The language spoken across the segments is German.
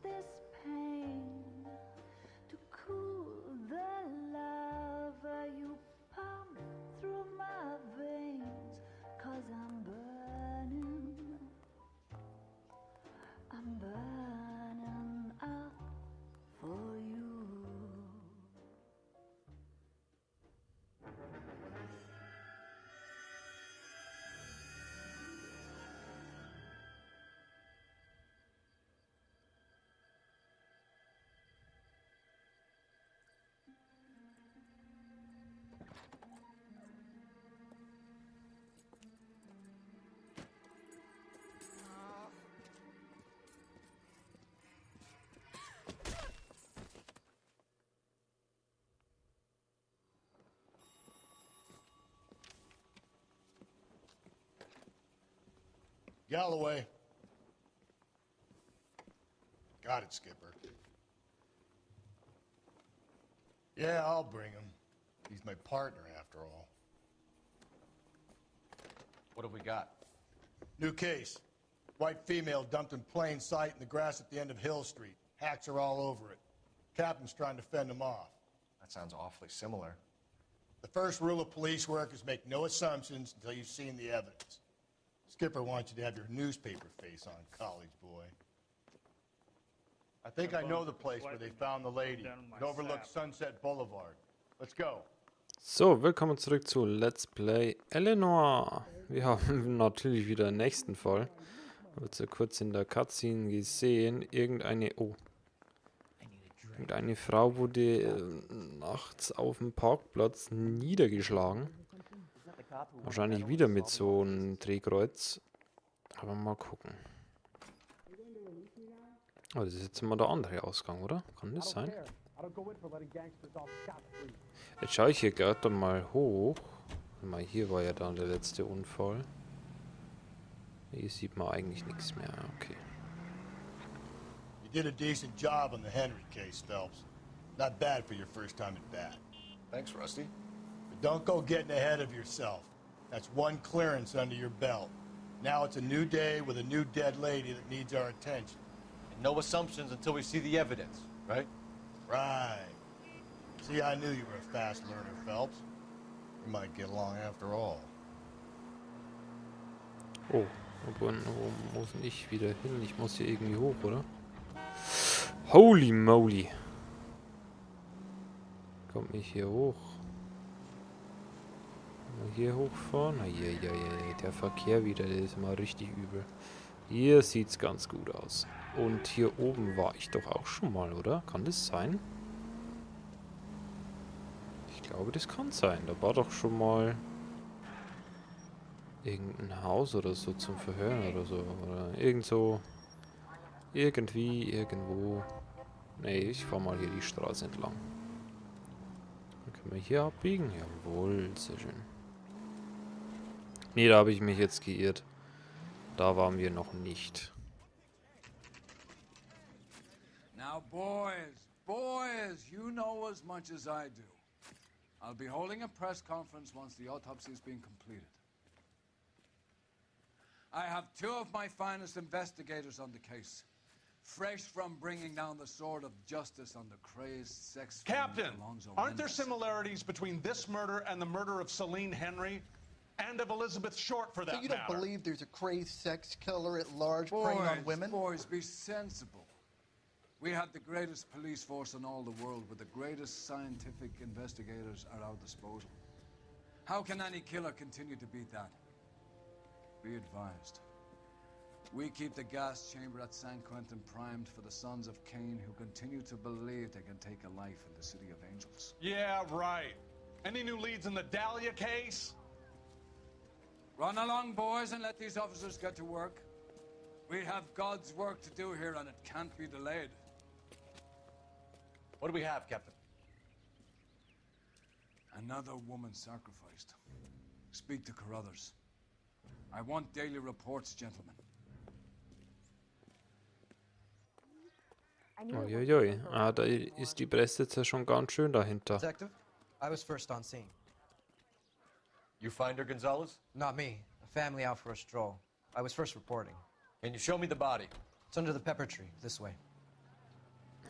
This pain to cool the lava you pump through my veins, 'cause I'm burning up for you. Galloway. Got it, Skipper. Yeah, I'll bring him. He's my partner, after all. What have we got? New case. White female dumped in plain sight in the grass at the end of Hill Street. Hacks are all over it. Captain's trying to fend him off. That sounds awfully similar. The first rule of police work is make no assumptions until you've seen the evidence. Skipper wants you to have your newspaper face on, college boy. I think I know the place where they found the lady. It overlooks Sunset Boulevard. Let's go. So, willkommen zurück zu Let's Play Eleanor. Wir haben natürlich wieder den nächsten Fall. Ich habe so kurz in der Cutscene gesehen, irgendeine Frau wurde nachts auf dem Parkplatz niedergeschlagen. Wahrscheinlich wieder mit so einem Drehkreuz. Aber mal gucken. Oh, das ist jetzt mal der andere Ausgang, oder? Kann das sein? Jetzt schaue ich hier gerade mal hoch. Mal, hier war ja dann der letzte Unfall. Hier sieht man eigentlich nichts mehr. Okay. You did a decent job on the Henry case, Phelps. Not bad for your first time at bat. Thanks, Rusty. But don't go getting ahead of yourself. That's one clearance under your belt. Now it's a new day with a new dead lady that needs our attention. And no assumptions until we see the evidence, right? Right. See, I knew you were a fast learner, Phelps. We might get along after all. Oh, wo muss ich wieder hin? Ich muss hier irgendwie hoch, oder? Holy moly. Kommt mich hier hoch? Mal hier hochfahren? Ja, der Verkehr wieder, der ist immer richtig übel. Hier sieht's ganz gut aus. Und hier oben war ich doch auch schon mal, oder? Kann das sein? Ich glaube, das kann sein. Da war doch schon mal irgendein Haus oder so zum Verhören oder so. Oder irgendwo. Nee, ich fahre mal hier die Straße entlang. Dann können wir hier abbiegen. Jawohl, sehr schön. Nee, da habe ich mich jetzt geirrt. Da waren wir noch nicht. Now, boys, you know as much as I do. I'll be holding a press conference once the autopsy has been completed. I have two of my finest investigators on the case, fresh from bringing down the sword of justice on the crazed sex... Captain, aren't there similarities between this murder and the murder of Celine Henry? And of Elizabeth Short, for that So you matter. don't believe there's a crazed sex killer at large preying on women? Boys, be sensible. We have the greatest police force in all the world with the greatest scientific investigators at our disposal. How can any killer continue to beat that? Be advised. We keep the gas chamber at San Quentin primed for the sons of Cain who continue to believe they can take a life in the City of Angels. Yeah, right. Any new leads in the Dahlia case? Run along, boys, and let these officers get to work. We have God's work to do here, and it can't be delayed. What do we have, Captain? Another woman sacrificed. Speak to Carruthers. I want daily reports, gentlemen. Uiuiui. Ah, da ist die Presse jetzt ja schon ganz schön dahinter. Detective, I was first on scene. You find her, Gonzalez? Not me. A family out for a stroll. I was first reporting. Can you show me the body? It's under the pepper tree, this way.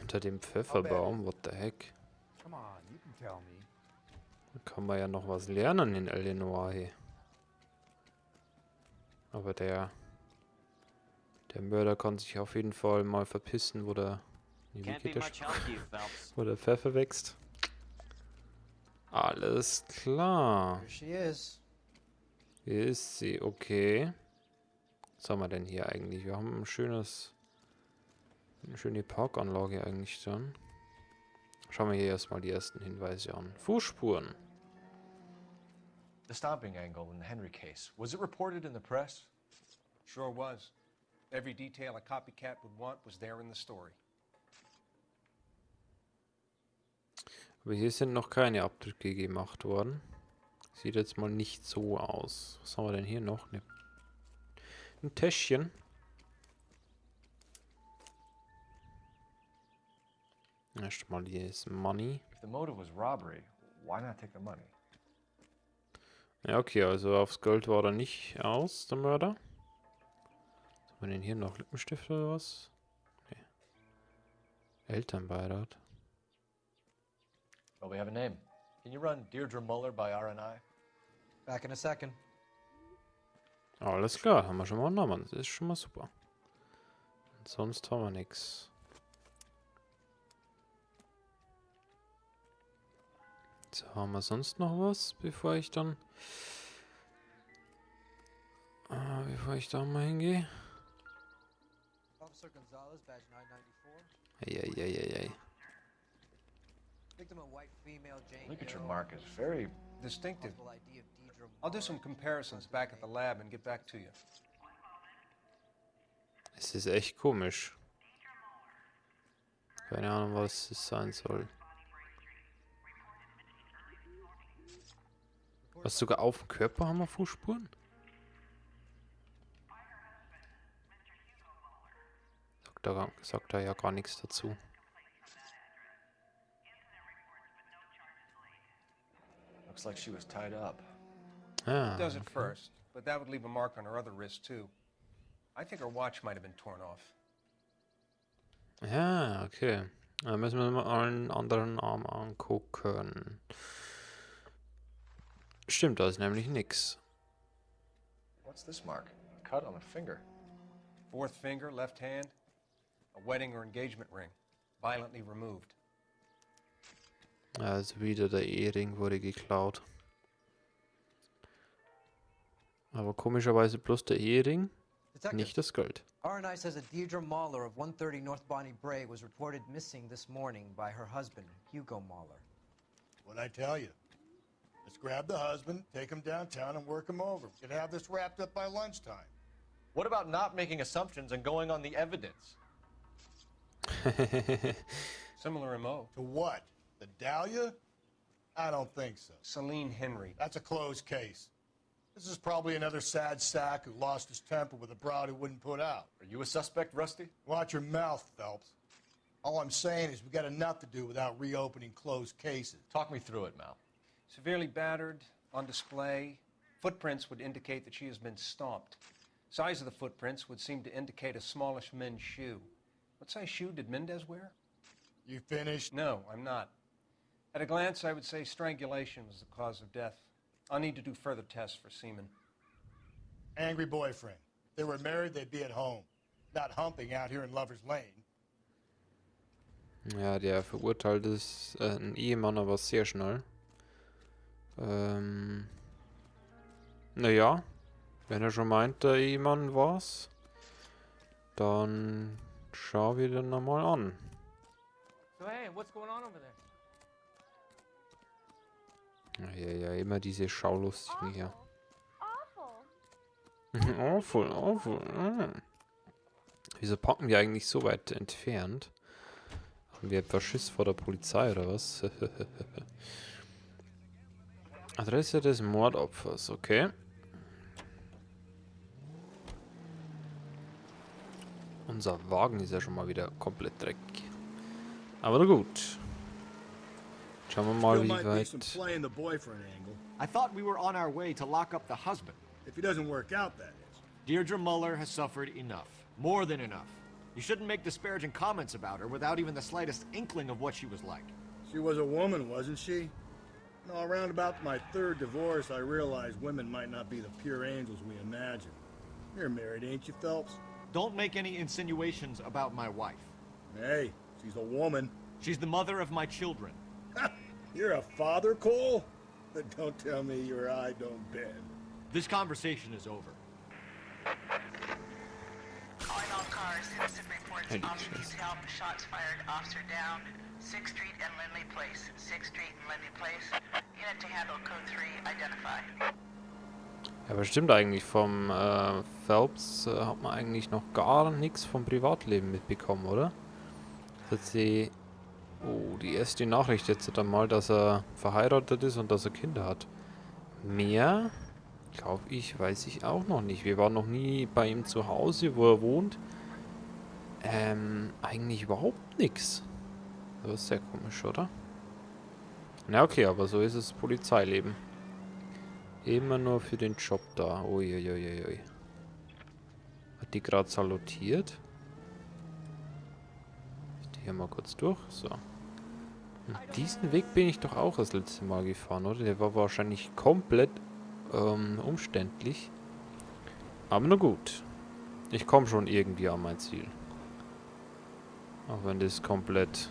Unter dem Pfefferbaum, what the heck? Come on, you can tell me. Da kann man ja noch was lernen in Noire hier. Aber der Mörder kann sich auf jeden Fall mal verpissen, wo der, nee, wie geht der, wo der Pfeffer wächst. Alles klar. Here she is. Hier ist sie, okay. Was haben wir denn hier eigentlich? Wir haben eine schöne Parkanlage eigentlich dann. Schauen wir hier erstmal die ersten Hinweise an. Fußspuren. The stomping angle in the Henry case. Was it reported in the press? Sure was. Every detail a copycat would want was there in the story. Aber hier sind noch keine Abdrücke gemacht worden. Sieht jetzt mal nicht so aus. Was haben wir denn hier noch? Ein Täschchen. Erstmal hier ist Money. If the motive was robbery, why not take the money? Ja, okay, also aufs Gold war er nicht aus, der Mörder. Was haben wir denn hier noch? Lippenstift oder was? Nee. Elternbeirat. Well, we have a name. Can you run Deirdre Muller by RNI? Back in a second. Alles klar, haben wir schon mal einen Namen. Das ist schon mal super. Und sonst haben wir nichts. So, haben wir sonst noch was, bevor ich dann... bevor ich da mal hingehe? Officer Gonzalez, badge 994. Eieieiei. Victim a white female, Jane Look at your Doe. mark. It's very... Distinctive. Possible ID of Deidre I'll do some comparisons back at the lab and get back to you. Es ist echt komisch. Keine Ahnung, was es sein soll. Was, sogar auf dem Körper haben wir Fußspuren? Sagt da ja gar nichts dazu. Looks like she was tied up. Ah, Does it first, but that would leave a mark on her other wrist too. I think her watch might have been torn off. ja, okay. Dann müssen wir mal allen anderen Arm angucken. Stimmt, da ist nämlich nix. What's this mark? Cut on a finger. Fourth finger, left hand, a wedding or engagement ring, violently removed. Also wieder der Ehering wurde geklaut. Aber komischerweise bloß der Ehering, Detective, nicht das Gold. RNI says that Deirdre Mahler of 130 North Bonnie Bray was reported missing this morning by her husband, Hugo Mahler. What'd I tell you? Let's grab the husband, take him downtown, and work him over. We could have this wrapped up by lunchtime. What about not making assumptions and going on the evidence? Similar MO. To what? The Dahlia? I don't think so. Celine Henry. That's a closed case. This is probably another sad sack who lost his temper with a broad who wouldn't put out. Are you a suspect, Rusty? Watch your mouth, Phelps. All I'm saying is we got enough to do without reopening closed cases. Talk me through it, Mal. Severely battered, on display. Footprints would indicate that she has been stomped. Size of the footprints would seem to indicate a smallish men's shoe. What size shoe did Mendez wear? You finished? No, I'm not. At a glance, I would say strangulation was the cause of death. I'll need to do further tests for semen. Angry boyfriend. If they were married, they'd be at home. Not humping out here in Lover's Lane. Ja, der verurteilt ist ein Ehemann, aber sehr schnell. Naja, wenn er schon meint, der Ehemann war's, dann schau wir den nochmal an. So hey, what's going on over there? Ja, immer diese Schaulustigen hier. Awful. Awful, awful. Wieso parken wir eigentlich so weit entfernt? Haben wir etwa Schiss vor der Polizei oder was? Adresse des Mordopfers, okay. Unser Wagen ist ja schon mal wieder komplett dreckig. Aber na gut. Schauen wir mal, wie weit... playing the boyfriend angle. I thought we were on our way to lock up the husband. If he doesn't work out, that is. Deirdre Muller has suffered enough. More than enough. You shouldn't make disparaging comments about her without even the slightest inkling of what she was like. She was a woman, wasn't she? No, around about my third divorce, I realized women might not be the pure angels we imagine. You're married, ain't you, Phelps? Don't make any insinuations about my wife. Hey, she's a woman. She's the mother of my children. You're a father, Cole? Don't tell me your eye don't bend. This conversation is over. Calling all cars, citizen reports officer detail, shots fired, officer down, 6th Street and Lindley Place. 6th Street and Lindley Place. Unit to handle code 3, identify. Ja, aber stimmt eigentlich, vom Phelps hat man eigentlich noch gar nichts vom Privatleben mitbekommen, oder? Dass sie... Oh, die erste Nachricht jetzt einmal, dass er verheiratet ist und dass er Kinder hat. Mehr, glaube ich, weiß ich auch noch nicht. Wir waren noch nie bei ihm zu Hause, wo er wohnt. Eigentlich überhaupt nichts. Das ist sehr komisch, oder? Na okay, aber so ist es Polizeileben. Immer nur für den Job da. Uiuiuiui. Hat die gerade salutiert? Ich hier mal kurz durch. So. Und diesen Weg bin ich doch auch das letzte Mal gefahren, oder? Der war wahrscheinlich komplett umständlich. Aber na gut. Ich komme schon irgendwie an mein Ziel. Auch wenn das komplett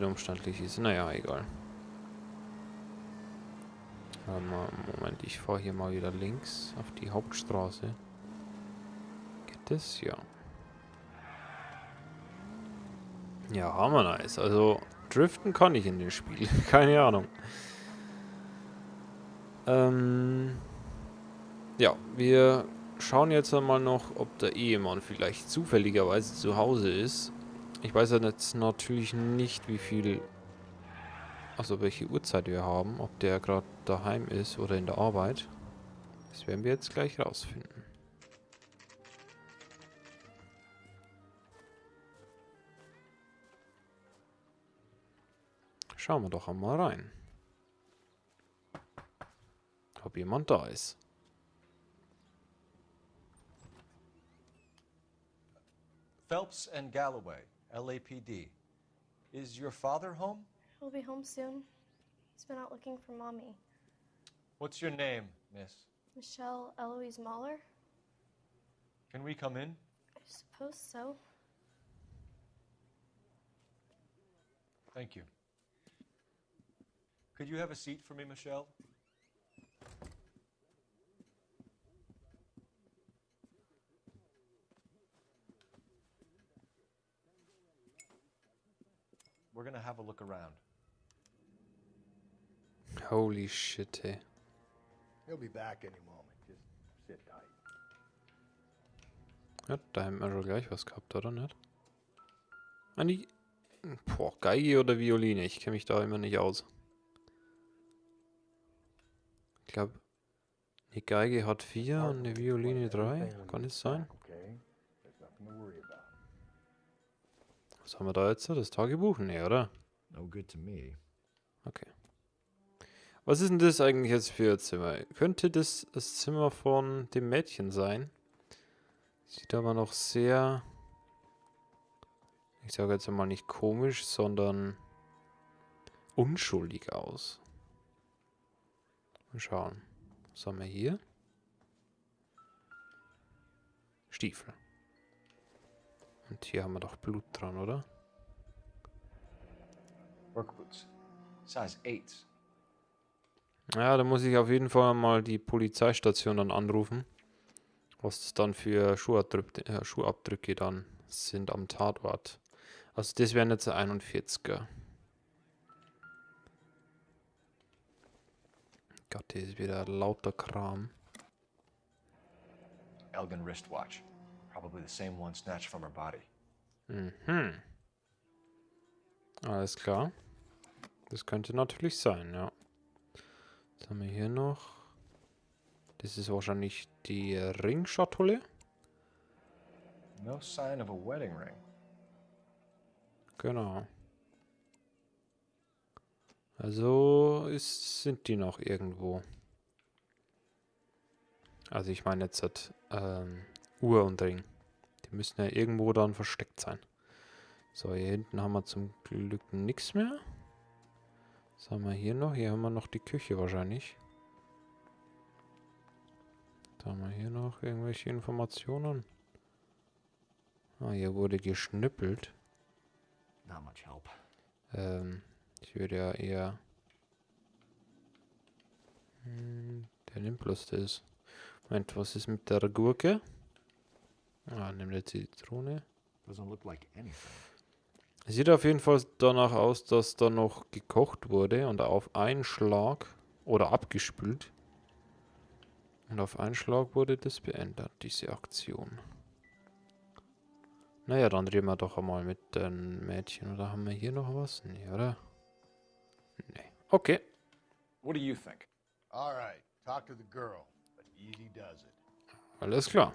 umständlich ist. Naja, egal. Moment, ich fahre hier mal wieder links auf die Hauptstraße. Geht das? Ja. Ja, hammer nice. Also, driften kann ich in dem Spiel. Keine Ahnung. Ja, wir schauen jetzt einmal noch, ob der Ehemann vielleicht zufälligerweise zu Hause ist. Ich weiß ja jetzt natürlich nicht, wie viel... Also welche Uhrzeit wir haben. Ob der gerade daheim ist oder in der Arbeit. Das werden wir jetzt gleich rausfinden. Schauen wir doch einmal rein. Ob jemand da ist. Phelps and Galloway, LAPD. Is your father home? He'll be home soon. He's been out looking for Mommy. What's your name, miss? Michelle Eloise Mahler? Can we come in? I suppose so. Thank you. Could you have a seat for me, Michelle? We're gonna have a look around. Holy shit, hey. He'll be back any moment. Just sit tight. Ja, da haben wir schon gleich was gehabt, oder nicht? Anni. Boah, Geige oder Violine? Ich kenne mich da immer nicht aus. Ich glaube, die Geige hat 4 und eine Violine 3. Kann es sein? Was haben wir da jetzt? Das Tagebuch? Nee, oder? No good to me. Okay. Was ist denn das eigentlich jetzt für ein Zimmer? Könnte das das Zimmer von dem Mädchen sein? Sieht aber noch sehr... Ich sage jetzt mal nicht komisch, sondern unschuldig aus. Mal schauen. Was haben wir hier? Stiefel. Und hier haben wir doch Blut dran, oder? Workboots. Size 8. Ja, da muss ich auf jeden Fall mal die Polizeistation dann anrufen. Was das dann für Schuhabdrücke dann sind am Tatort. Also das wären jetzt 41er. Gott, hier ist wieder lauter Kram. Elgin wristwatch. Probably the same one snatched from her body. Mhm. Alles klar. Das könnte natürlich sein, ja. Was haben wir hier noch? Das ist wahrscheinlich die Ringschatulle. No sign of a wedding ring. Genau. Also sind die noch irgendwo. Also ich meine jetzt Uhr und Ring. Die müssen ja irgendwo dann versteckt sein. So, hier hinten haben wir zum Glück nichts mehr. Was haben wir hier noch? Hier haben wir noch die Küche wahrscheinlich. Da haben wir hier noch irgendwelche Informationen. Ah, hier wurde geschnippelt. Not much help. Ich würde ja eher... der nimmt bloß das. Moment, was ist mit der Gurke? Ah, nimmt jetzt die Zitrone. Doesn't look like anything. Sieht auf jeden Fall danach aus, dass da noch gekocht wurde und auf einen Schlag oder abgespült. Und auf einen Schlag wurde das beendet, diese Aktion. Naja, dann reden wir doch einmal mit den Mädchen. Oder haben wir hier noch was? Nee, oder? Nee. Okay. What do you think? All right, talk to the girl, but easy does it. Alles klar.